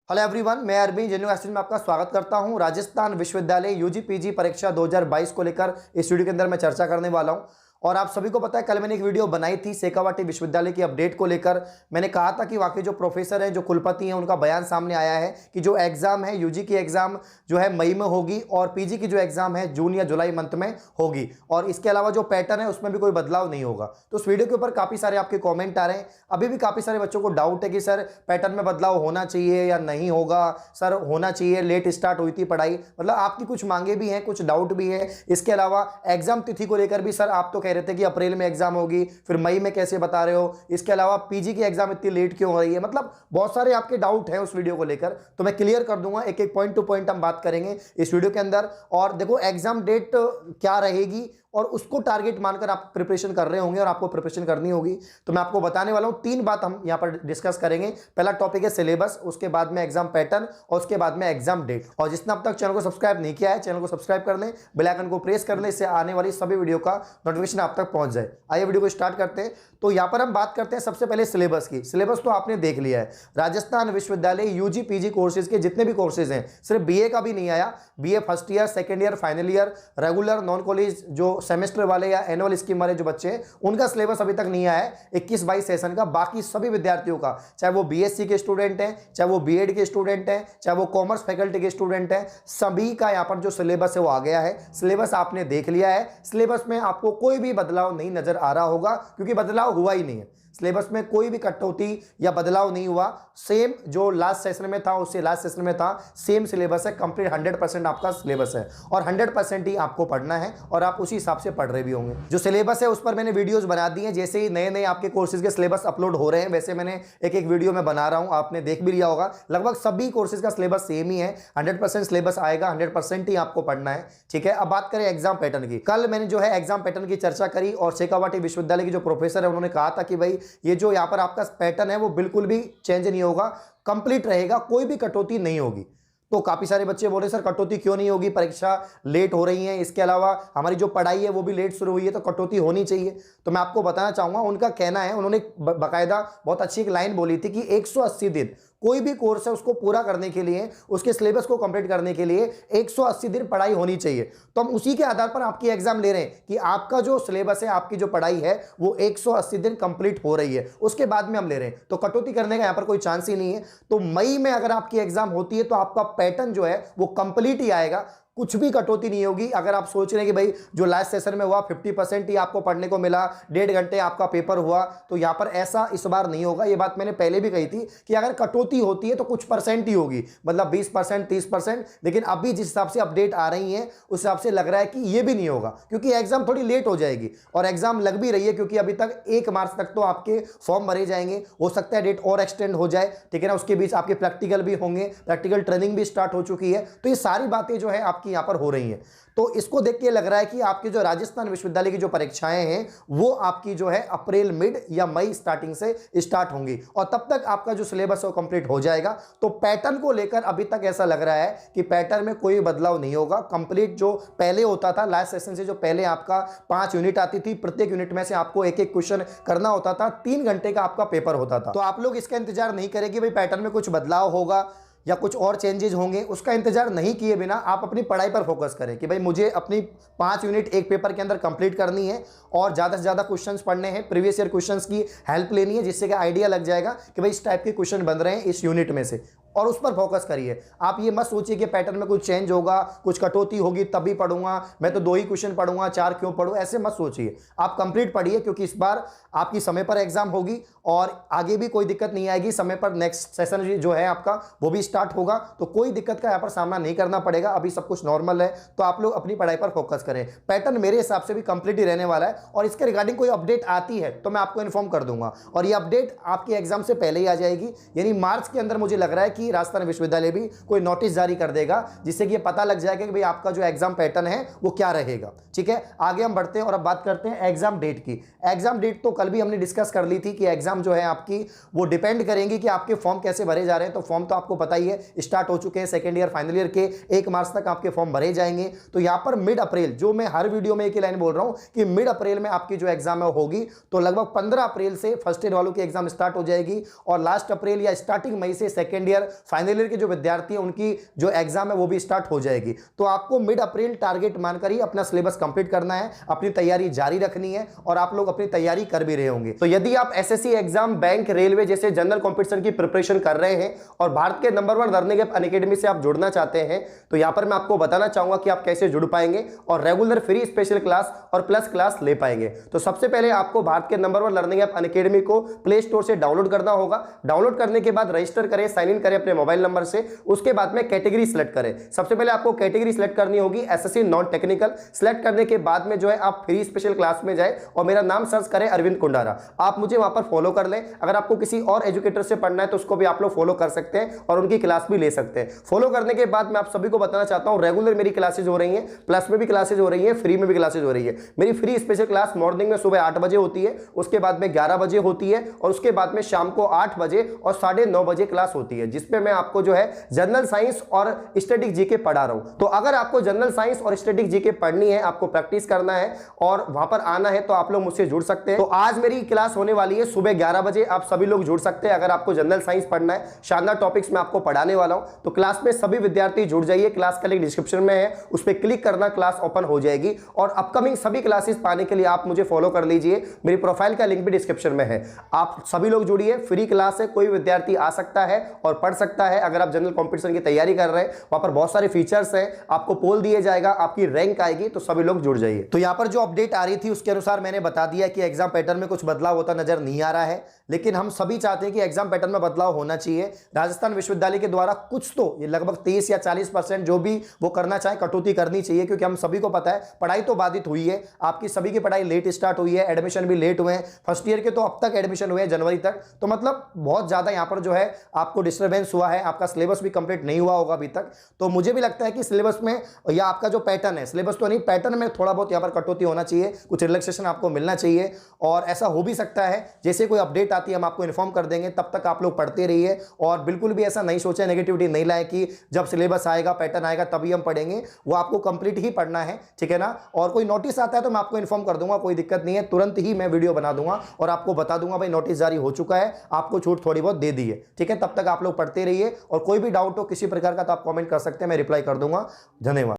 Hello everyone, मैं Arvind university में आपका स्वागत करता हूं। राजस्थान विश्वविद्यालय यूजी पीजी परीक्षा 2022 को लेकर इस वीडियो के अंदर मैं चर्चा करने वाला हूं। और आप सभी को पता है, कल मैंने एक वीडियो बनाई थी शेखावाटी विश्वविद्यालय की अपडेट को लेकर। मैंने कहा था कि वाकई जो प्रोफेसर हैं, जो कुलपति हैं, उनका बयान सामने आया है कि जो एग्जाम है यूजी की एग्जाम जो है मई में होगी और पीजी की जो एग्जाम है जून या जुलाई मंथ में होगी। और इसके अलावा जो पैटर्न है उसमें भी कोई बदलाव नहीं होगा। तो उस वीडियो के ऊपर काफी सारे आपके कॉमेंट आ रहे हैं। अभी भी काफी सारे बच्चों को डाउट है कि सर पैटर्न में बदलाव होना चाहिए या नहीं होगा, सर होना चाहिए, लेट स्टार्ट हुई थी पढ़ाई। मतलब आपकी कुछ मांगे भी हैं, कुछ डाउट भी है। इसके अलावा एग्जाम तिथि को लेकर भी सर आप तो कह रहे थे कि अप्रैल में एग्जाम होगी, फिर मई में कैसे बता रहे हो। इसके अलावा पीजी की एग्जाम इतनी लेट क्यों हो रही है। मतलब बहुत सारे आपके डाउट हैं उस वीडियो को लेकर, तो मैं क्लियर कर दूंगा। एक एक पॉइंट टू पॉइंट हम बात करेंगे इस वीडियो के अंदर। और देखो एग्जाम डेट क्या रहेगी और उसको टारगेट मानकर आप प्रिपरेशन कर रहे होंगे और आपको प्रिपरेशन करनी होगी। तो मैं आपको बताने वाला हूं, तीन बात हम यहां पर डिस्कस करेंगे। पहला टॉपिक है सिलेबस, उसके बाद में एग्जाम पैटर्न और उसके बाद में एग्जाम डेट। और जिसने अब तक चैनल को सब्सक्राइब नहीं किया है, चैनल को सब्सक्राइब कर लें, बेल आइकन को प्रेस कर लें, इससे आने वाली सभी वीडियो का नोटिफिकेशन आप तक पहुंच जाए। आइए वीडियो को स्टार्ट करते हैं। तो यहां पर हम बात करते हैं सबसे पहले सिलेबस की। सिलेबस तो आपने देख लिया है। राजस्थान विश्वविद्यालय यूजी पीजी कोर्सेज के जितने भी कोर्सेज हैं, सिर्फ बीए का भी नहीं आया, BA first year, second year, final year, regular, non college, जो सेमेस्टर वाले या एनुअल स्कीम वाले जो बच्चे हैं, उनका सिलेबस अभी तक नहीं आया है 21-22 सेशन का। बाकी सभी विद्यार्थियों का, चाहे वो बीएससी के स्टूडेंट हैं, चाहे वो बीएड के स्टूडेंट हैं, चाहे वो कॉमर्स फैकल्टी के स्टूडेंट हैं, सभी का यहां पर जो सिलेबस है वो आ गया है। सिलेबस आपने देख लिया है। सिलेबस में आपको कोई भी बदलाव नहीं नजर आ रहा होगा, क्योंकि बदलाव हुआ ही नहीं है। सिलेबस में कोई भी कटौती या बदलाव नहीं हुआ। सेम जो लास्ट सेशन में था उससे लास्ट सेशन में था, सेम सिलेबस है। कंप्लीट 100% आपका सिलेबस है और 100% ही आपको पढ़ना है और आप उसी हिसाब से पढ़ रहे भी होंगे। जो सिलेबस है उस पर मैंने वीडियोस बना दी हैं। जैसे ही नए नए आपके कोर्सेज के सिलेबस अपलोड हो रहे हैं, वैसे मैंने एक एक वीडियो में बना रहा हूं, आपने देख भी लिया होगा। लगभग सभी कोर्सेज का सिलेबस सेम ही है। 100% सिलेबस आएगा, 100% ही आपको पढ़ना है। ठीक है, अब बात करें एग्जाम पैटर्न की। कल मैंने जो है एग्जाम पैटर्न की चर्चा करी और शेखावाटी विश्वविद्यालय की जो प्रोफेसर है उन्होंने कहा था कि भाई ये जो यहां पर आपका पैटर्न है वो बिल्कुल भी चेंज नहीं होगा, कंप्लीट रहेगा, कोई भी कटौती नहीं होगी। तो काफी सारे बच्चे बोले सर कटौती क्यों नहीं होगी, परीक्षा लेट हो रही है, इसके अलावा हमारी जो पढ़ाई है वो भी लेट शुरू हुई है, तो कटौती होनी चाहिए। तो मैं आपको बताना चाहूंगा, उनका कहना है, उन्होंने बकायदा बहुत अच्छी एक लाइन बोली थी कि 180 दिन कोई भी कोर्स है उसको पूरा करने के लिए, उसके सिलेबस को कंप्लीट करने के लिए 180 दिन पढ़ाई होनी चाहिए। तो हम उसी के आधार पर आपकी एग्जाम ले रहे हैं कि आपका जो सिलेबस है, आपकी जो पढ़ाई है वो 180 दिन कंप्लीट हो रही है, उसके बाद में हम ले रहे हैं। तो कटौती करने का यहां पर कोई चांस ही नहीं है। तो मई में अगर आपकी एग्जाम होती है तो आपका पैटर्न जो है वो कंप्लीट ही आएगा, कुछ भी कटौती नहीं होगी। अगर आप सोच रहे हैं कि भाई जो लास्ट सेशन में हुआ 50% ही आपको पढ़ने को मिला, 1.5 घंटे आपका पेपर हुआ, तो यहां पर ऐसा इस बार नहीं होगा। ये बात मैंने पहले भी कही थी कि अगर कटौती होती है तो कुछ परसेंट ही होगी, मतलब 20%, 30%। लेकिन अभी जिस हिसाब से अपडेट आ रही है उस हिसाब से लग रहा है कि ये भी नहीं होगा, क्योंकि एग्जाम थोड़ी लेट हो जाएगी। और एग्जाम लग भी रही है, क्योंकि अभी तक 1 मार्च तक तो आपके फॉर्म भरे जाएंगे। हो सकता है डेट और एक्सटेंड हो जाए, ठीक है ना। उसके बीच आपके प्रैक्टिकल भी होंगे, प्रैक्टिकल ट्रेनिंग भी स्टार्ट हो चुकी है। तो ये सारी बातें जो है आपकी यहां पर हो रही है। तो इसको देख के लग रहा है कि आपकी जो राजस्थान विश्वविद्यालय की जो परीक्षाएं हैं वो आपकी जो है अप्रैल मिड या मई स्टार्टिंग से स्टार्ट होंगी और तब तक आपका जो सिलेबस है वो कंप्लीट हो जाएगा। तो पैटर्न को लेकर अभी तक ऐसा लग रहा है कि पैटर्न में कोई बदलाव नहीं होगा। कंप्लीट जो पहले होता था, लास्ट सेशन से जो पहले आपका 5 यूनिट आती थी, प्रत्येक यूनिट में से आपको एक एक क्वेश्चन करना होता था, 3 घंटे का आपका पेपर होता था। तो आप लोग इसका इंतजार नहीं करेंगे भाई पैटर्न में कुछ बदलाव होगा या कुछ और चेंजेस होंगे। उसका इंतजार नहीं किए बिना आप अपनी पढ़ाई पर फोकस करें कि भाई मुझे अपनी 5 यूनिट एक पेपर के अंदर कंप्लीट करनी है और ज़्यादा से ज़्यादा क्वेश्चंस पढ़ने हैं, प्रीवियस ईयर क्वेश्चंस की हेल्प लेनी है, जिससे कि आइडिया लग जाएगा कि भाई इस टाइप के क्वेश्चन बन रहे हैं इस यूनिट में से, और उस पर फोकस करिए। आप ये मत सोचिए कि पैटर्न में कुछ चेंज होगा, कुछ कटौती होगी तभी पढ़ूंगा, मैं तो 2 ही क्वेश्चन पढ़ूंगा, 4 क्यों पढ़ूं, ऐसे मत सोचिए। आप कंप्लीट पढ़िए, क्योंकि इस बार आपकी समय पर एग्जाम होगी और आगे भी कोई दिक्कत नहीं आएगी। समय पर नेक्स्ट सेशन जो है आपका वो भी स्टार्ट होगा, तो कोई दिक्कत का यहाँ पर सामना नहीं करना पड़ेगा। अभी सब कुछ नॉर्मल है, तो आप लोग अपनी पढ़ाई पर फोकस करें। पैटर्न मेरे हिसाब से भी कंप्लीट ही रहने वाला है और इसके रिगार्डिंग कोई अपडेट आती है तो मैं आपको इन्फॉर्म कर दूंगा, और ये अपडेट आपके एग्जाम से पहले ही आ जाएगी। यानी मार्च के अंदर मुझे लग रहा है कि राजस्थान विश्वविद्यालय भी कोई नोटिस जारी कर देगा, जिससे कि ये पता लग जाएगा कि भाई आपका जो एग्जाम पैटर्न है वो क्या रहेगा। ठीक है, आगे हम बढ़ते हैं और अब बात करते हैं एग्जाम डेट की। एग्जाम डेट तो कल भी हमने डिस्कस कर ली थी कि एग्जाम जो है आपकी वो डिपेंड करेंगी कि आपके फॉर्म कैसे भरे जा रहे हैं। तो फॉर्म तो आपको पता ही है, स्टार्ट हो चुके हैं। सेकेंड ईयर फाइनल ईयर के 1 मार्च तक आपके फॉर्म भरे जाएंगे। तो यहां पर मिड अप्रैल, जो मैं हर वीडियो में एक ही लाइन बोल रहा हूं कि मिड अप्रैल में आपकी जो एग्जाम है होगी, तो लगभग 15 अप्रैल से फर्स्ट ईयर वालों की एग्जाम स्टार्ट हो जाएगी और लास्ट अप्रैल या स्टार्टिंग मई से सेकेंड ईयर फाइनल ईयर के जो विद्यार्थी हैं उनकी जो एग्जाम है वो भी स्टार्ट हो जाएगी। तो आपको मिड अप्रैल टारगेट मानकर ही अपना सिलेबस कंप्लीट करना है, अपनी तैयारी जारी रखनी है और आप लोग अपनी तैयारी कर भी रहे होंगे। तो यदि आप एसएससी एग्जाम, बैंक, रेलवे जैसे जनरल कंपटीशन की प्रिपरेशन कर रहे हैं और भारत के नंबर 1 लर्निंग ऐप अनअकैडमी से आप जुड़ना चाहते हैं तो यहां पर मैं आपको बताना चाहूंगा कि आप कैसे जुड़ पाएंगे और रेगुलर फ्री स्पेशल क्लास और प्लस क्लास ले पाएंगे। तो सबसे पहले आपको भारत के नंबर 1 लर्निंग ऐप अनअकैडमी को प्ले स्टोर से डाउनलोड करना होगा। डाउनलोड करने के बाद रजिस्टर करें, साइन इन करें अपने मोबाइल नंबर से। उसके बाद में कैटेगरी सिलेक्ट करें। सबसे पहले आपको कैटेगरी सिलेक्ट करनी होगी एसएससी नॉन टेक्निकल। सिलेक्ट करने के बाद में जो है आप फ्री स्पेशल क्लास में जाए और मेरा नाम सर्च करें अरविंद कुंडारा। आप मुझे वहां पर फॉलो कर लें। अगर आपको किसी और एजुकेटर से पढ़ना है तो उसको भी आप लोग फॉलो कर सकते हैं और उनकी क्लास भी ले सकते हैं। फॉलो करने के बाद मैं आप सभी को बताना चाहता हूं रेगुलर मेरी क्लासेज हो रही हैं, प्लस में भी क्लासेज हो रही हैं, फ्री में भी क्लासेज हो रही है। मेरी फ्री स्पेशल क्लास मॉर्निंग में सुबह 8 बजे होती है, उसके बाद में 11 बजे होती है और उसके बाद में शाम को 8 बजे और 9:30 बजे क्लास होती है, जिसमें मैं आपको जो है जनरल साइंस और स्टैटिक जीके पढ़ा रहा हूं। तो अगर आपको जनरल साइंस और स्टैटिक जीके पढ़नी है, आपको प्रैक्टिस करना है और वहां पर आना है तो आप लोग मुझसे जुड़ सकते हैं। तो आज मेरी क्लास होने वाली है सुबह 11 बजे, आप सभी लोग जुड़ सकते हैं। अगर आपको जनरल साइंस पढ़ना है, शानदार टॉपिक्स में आपको पढ़ाने वाला हूं, तो क्लास में सभी विद्यार्थी जुड़ जाइए। क्लास का लिंक डिस्क्रिप्शन में है, उस पर क्लिक करना, क्लास ओपन हो जाएगी। और अपकमिंग सभी क्लासेस पाने के लिए आप मुझे फॉलो कर लीजिए, मेरी प्रोफाइल का लिंक भी डिस्क्रिप्शन में है। आप सभी लोग जुड़िए, फ्री क्लास है, कोई विद्यार्थी आ सकता है और पढ़ सकता है। अगर आप जनरल कंपटीशन की तैयारी कर रहे हैं, वहां पर बहुत सारे फीचर्स हैं, आपको पोल दिए जाएगा, आपकी रैंक आएगी, तो सभी लोग जुड़ जाइए। तो यहां पर जो अपडेट आ रही थी उसके अनुसार मैंने बता दिया कि एग्जाम पैटर्न में कुछ बदलाव होता नजर नहीं आ रहा है, लेकिन हम सभी चाहते हैं कि एग्जाम पैटर्न में बदलाव होना चाहिए। राजस्थान विश्वविद्यालय के द्वारा कुछ तो ये लगभग 30 या 40% जो भी वो करना चाहे कटौती करनी चाहिए, क्योंकि हम सभी को पता है पढ़ाई तो बाधित हुई है, आपकी सभी की पढ़ाई लेट स्टार्ट हुई है, एडमिशन भी लेट हुए हैं। फर्स्ट ईयर के तो अब तक एडमिशन हुए हैं जनवरी तक, तो मतलब बहुत ज्यादा यहां पर जो है आपको डिस्टर्बेंस हुआ है, आपका सिलेबस भी कंप्लीट नहीं हुआ होगा अभी तक। तो मुझे भी लगता है कि सिलेबस में या आपका जो पैटर्न है, सिलेबस तो नहीं, पैटर्न में थोड़ा बहुत यहां पर कटौती होना चाहिए, कुछ रिलैक्सेशन आपको मिलना चाहिए। और ऐसा हो भी सकता है, जैसे कोई अपडेट आती है हम आपको इन्फॉर्म कर देंगे। तब तक आप लोग पढ़ते रहिए और बिल्कुल भी ऐसा नहीं सोचे, नेगेटिविटी नहीं लाए कि जब सिलेबस आएगा, पैटर्न आएगा तभी हम पढ़ेंगे। वो आपको कंप्लीट ही पढ़ना है, ठीक है ना। और कोई नोटिस आता है तो मैं आपको इन्फॉर्म कर दूंगा, कोई दिक्कत नहीं है, तुरंत ही मैं वीडियो बना दूंगा और आपको बता दूंगा भाई नोटिस जारी हो चुका है, आपको छूट थोड़ी बहुत दे दी है, ठीक है। तब तक आप लोग पढ़ते रहिए और कोई भी डाउट हो किसी प्रकार का तो आप कमेंट कर सकते हैं, मैं रिप्लाई कर दूंगा। धन्यवाद।